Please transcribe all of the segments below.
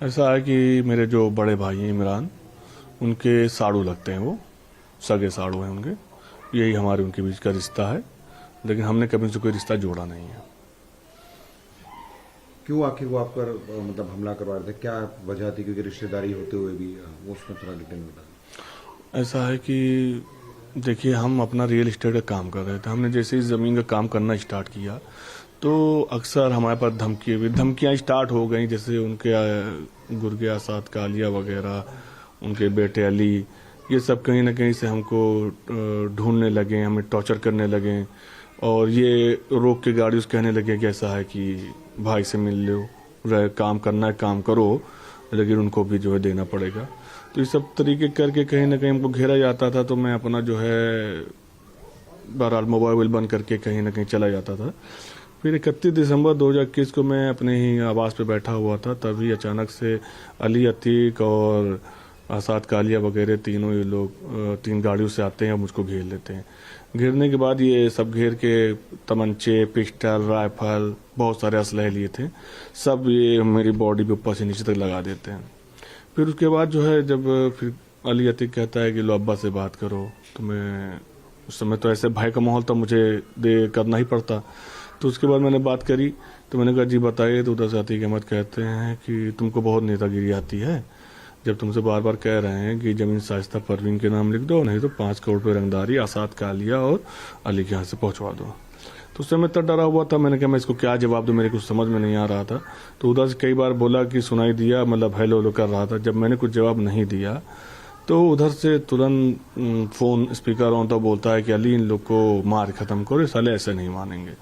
ऐसा है कि मेरे जो बड़े भाई हैं इमरान, उनके साड़ू लगते हैं, वो सगे साड़ू हैं उनके। यही हमारे उनके बीच का रिश्ता है, लेकिन हमने कभी उनसे कोई रिश्ता जोड़ा नहीं है। क्यों आखिर वो आप पर मतलब हमला करवा रहे थे, क्या वजह थी? क्योंकि रिश्तेदारी होते हुए भी वो उसमें थोड़ा डिटेल बता। ऐसा है कि देखिए, हम अपना रियल इस्टेट का काम कर रहे थे। हमने जैसे ही ज़मीन का काम करना स्टार्ट किया तो अक्सर हमारे पास धमकियाँ स्टार्ट हो गई। जैसे उनके गुर्गे आसाद कालिया वगैरह, उनके बेटे अली, ये सब कहीं ना कहीं से हमको ढूंढने लगे, हमें टॉर्चर करने लगे। और ये रोक के गाड़ी उस कहने लगे कि ऐसा है कि भाई से मिल लो, काम करना है काम करो, लेकिन उनको भी जो है देना पड़ेगा। तो ये सब तरीके करके कहीं ना कहीं हमको घेरा जाता था। तो मैं अपना जो है बहरहाल मोबाइल बंद करके कहीं ना कहीं चला जाता था। फिर 31 दिसंबर 2021 को मैं अपने ही आवास पे बैठा हुआ था, तभी अचानक से अली, अतीक और आसाद कालिया वगैरह तीनों ये लोग 3 गाड़ियों से आते हैं और मुझको घेर लेते हैं। घेरने के बाद ये सब घेर के तमंचे, पिस्टल, राइफल, बहुत सारे असलहे लिए थे, सब ये मेरी बॉडी पे ऊपर से नीचे तक लगा देते हैं। फिर उसके बाद जो है जब फिर अली अतीक कहता है कि लो अब्बा से बात करो, तो मैं उस समय तो ऐसे भय का माहौल था, मुझे करना ही पड़ता। तो उसके बाद मैंने बात करी, तो मैंने कहा जी बताइए। तो उधर से अतीक अहमद कहते हैं कि तुमको बहुत नेतागिरी आती है, जब तुमसे बार बार कह रहे हैं कि जमीन शाइस्ता परवीन के नाम लिख दो, नहीं तो 5 करोड़ रुपये रंगदारी आसाद कालिया और अली के यहाँ से पहुंचवा दो। तो उस समय तक डरा हुआ था। मैंने कहा मैं इसको क्या जवाब दूं, मेरे कुछ समझ में नहीं आ रहा था। तो उधर से कई बार बोला कि सुनाई दिया, मतलब हेलो हेलो कर रहा था। जब मैंने कुछ जवाब नहीं दिया तो उधर से तुरंत फोन स्पीकर ऑन, तो बोलता है कि अली इन लोग को मार खत्म करो, साले ऐसे नहीं मानेंगे।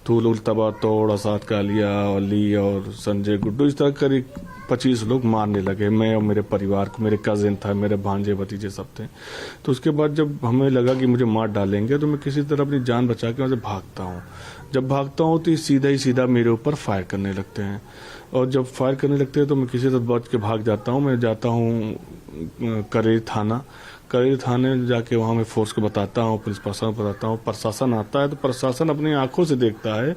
तो लोग तबा तोड़, आसाद कालिया, अली और संजय, गुड्डू, इस तरह करीब 25 लोग मारने लगे। मैं और मेरे परिवार को, मेरे कजिन था, मेरे भांजे भतीजे सब थे। तो उसके बाद जब हमें लगा कि मुझे मार डालेंगे, तो मैं किसी तरह अपनी जान बचा के वहां से भागता हूँ। जब भागता हूँ तो सीधा ही सीधा मेरे ऊपर फायर करने लगते हैं, और जब फायर करने लगते हैं तो मैं किसी तरह बच के भाग जाता हूँ। मैं जाता हूँ करेरी थाने जाके वहाँ मैं फोर्स को बताता हूँ, पुलिस प्रशासन को बताता हूँ। प्रशासन आता है तो प्रशासन अपनी आंखों से देखता है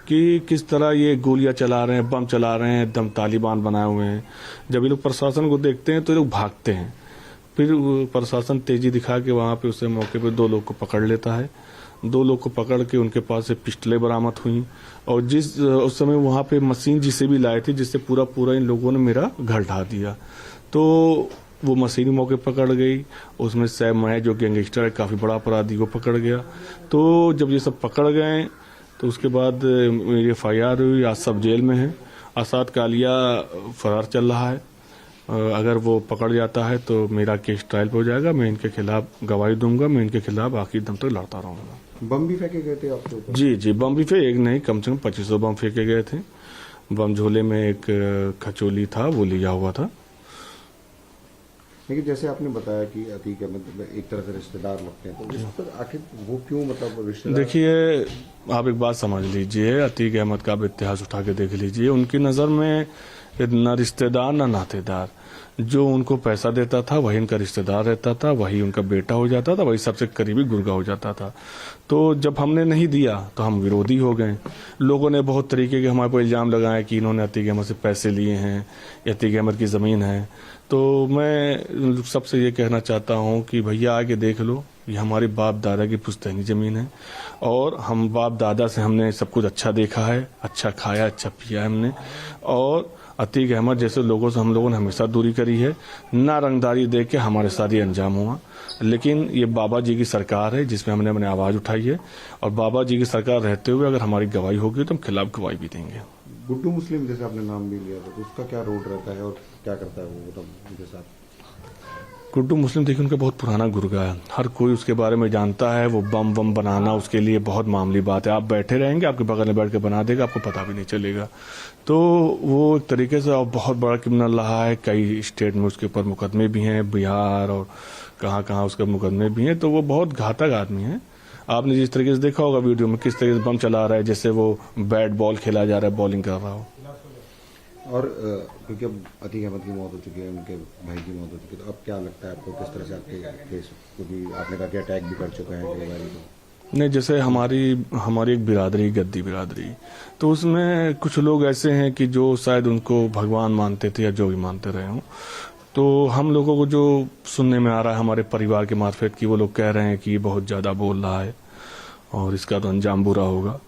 कि किस तरह ये गोलियां चला रहे हैं, बम चला रहे हैं, एकदम तालिबान बनाए हुए हैं। जब ये लोग प्रशासन को देखते हैं तो ये लोग भागते हैं। फिर प्रशासन तेजी दिखा के वहाँ पे उसे मौके पे 2 लोग को पकड़ लेता है। 2 लोग को पकड़ के उनके पास से पिस्टलें बरामद हुई, और उस समय वहाँ पे मशीन जिसे भी लाए थे, जिससे पूरा इन लोगों ने मेरा घर ढा दिया। तो वो मशीन मौके पकड़ गई। उसमें सैम मैं जो गैंगस्टर है, काफ़ी बड़ा अपराधी, वो पकड़ गया। तो जब ये सब पकड़ गए तो उसके बाद मेरी FIR हुई। आज सब जेल में है। आसाद कालिया फरार चल रहा है। अगर वो पकड़ जाता है तो मेरा केस ट्रायल पे हो जाएगा। मैं इनके खिलाफ गवाही दूंगा, मैं इनके खिलाफ आखिरी दम तक लड़ता रहूंगा। बम भी फेंके गए थे आपके ऊपर? जी, बम भी एक नहीं, कम से कम 2500 बम फेंके गए थे। बम झोले में एक खचोली था, वो लिया हुआ था। लेकिन जैसे आपने बताया कि अतीक अहमद एक तरह से रिश्तेदार लगते हैं, तो इस पर आखिर वो क्यों, मतलब रिश्तेदार? देखिए, आप एक बात समझ लीजिए, अतीक अहमद का आप इतिहास उठा के देख लीजिए। उनकी नज़र में न रिश्तेदार न नातेदार, जो उनको पैसा देता था वही उनका रिश्तेदार रहता था, वही उनका बेटा हो जाता था, वही सबसे करीबी गुर्गा हो जाता था। तो जब हमने नहीं दिया तो हम विरोधी हो गए। लोगों ने बहुत तरीके के हमारे पर इल्ज़ाम लगाए कि इन्होंने अतीक अहमद से पैसे लिए हैं, अतीक अहमद की ज़मीन है। तो मैं सबसे ये कहना चाहता हूँ कि भैया आके देख लो, ये हमारे बाप दादा की पुश्तैनी ज़मीन है, और हम बाप दादा से हमने सब कुछ अच्छा देखा है, अच्छा खाया, अच्छा पिया है हमने। और अतीक अहमद जैसे लोगों से हम लोगों ने हमेशा दूरी करी है। ना रंगदारी देख के हमारे साथ ये अंजाम हुआ। लेकिन ये बाबा जी की सरकार है जिसमें हमने अपनी आवाज़ उठाई है, और बाबा जी की सरकार रहते हुए अगर हमारी गवाही होगी तो हम खिलाफ गवाही भी देंगे। गुड्डू मुस्लिम जैसे आपने नाम भी लिया था, तो उसका क्या रोल रहता है और क्या करता है वो, मतलब उनके साथ? गुड्डू मुस्लिम देखिए, उनका बहुत पुराना गुर्गा है, हर कोई उसके बारे में जानता है। वो बम बनाना उसके लिए बहुत मामूली बात है। आप बैठे रहेंगे, आपके बगल में बैठ के बना देगा, आपको पता भी नहीं चलेगा। तो वो एक तरीके से बहुत बड़ा क्रिमिनल रहा है। कई स्टेट में उसके ऊपर मुकदमे भी हैं, बिहार और कहाँ उसके मुकदमे भी हैं। तो वो बहुत घातक आदमी है। आपने जिस तरीके से देखा होगा वीडियो में, किस तरीके से बम चला रहा है, जैसे वो बैट बॉल खेला जा रहा है, बॉलिंग कर रहा हो। और क्योंकि अब अतीक अहमद की मौत हो चुकी है, उनके भाई की मौत हो चुकी है, तो अब क्या लगता है आपको, किस तरह से आपके केस को भी, आपने कहा कि अटैक भी कर चुका है कई बार? नहीं, जैसे हमारी हमारी एक बिरादरी, गद्दी बिरादरी, तो उसमें कुछ लोग ऐसे हैं कि जो शायद उनको भगवान मानते थे या जो भी मानते रहे हों। तो हम लोगों को जो सुनने में आ रहा है हमारे परिवार के मार्फत कि वो लोग कह रहे हैं कि ये बहुत ज़्यादा बोल रहा है और इसका तो अंजाम बुरा होगा।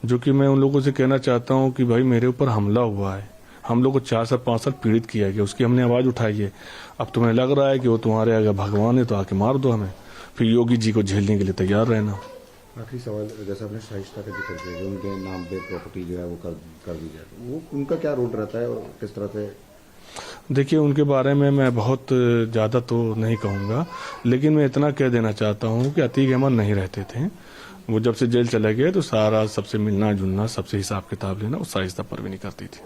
जो कि मैं उन लोगों से कहना चाहता हूँ कि भाई मेरे ऊपर हमला हुआ है, हम लोग को 4 साल 5 साल पीड़ित किया गया, उसकी हमने आवाज़ उठाई है। अब तुम्हें लग रहा है कि वो तुम्हारे अगर भगवान है तो आके मार दो हमें, फिर योगी जी को झेलने के लिए तैयार रहना। आखिरी सवाल, जैसे आपने शाइस्ता का जिक्र किया, उनके नाम पे प्रॉपर्टी जो है वो कर दी जाए, वो उनका क्या रोल रहता है और किस तरह से? देखिए, उनके बारे में मैं बहुत ज़्यादा तो नहीं कहूँगा, लेकिन मैं इतना कह देना चाहता हूँ कि अतीक अहमद नहीं रहते थे। वो जब से जेल चले गए तो सारा सबसे मिलना जुलना, सबसे हिसाब किताब लेना, वो शाइस्ता परवीन करती थी।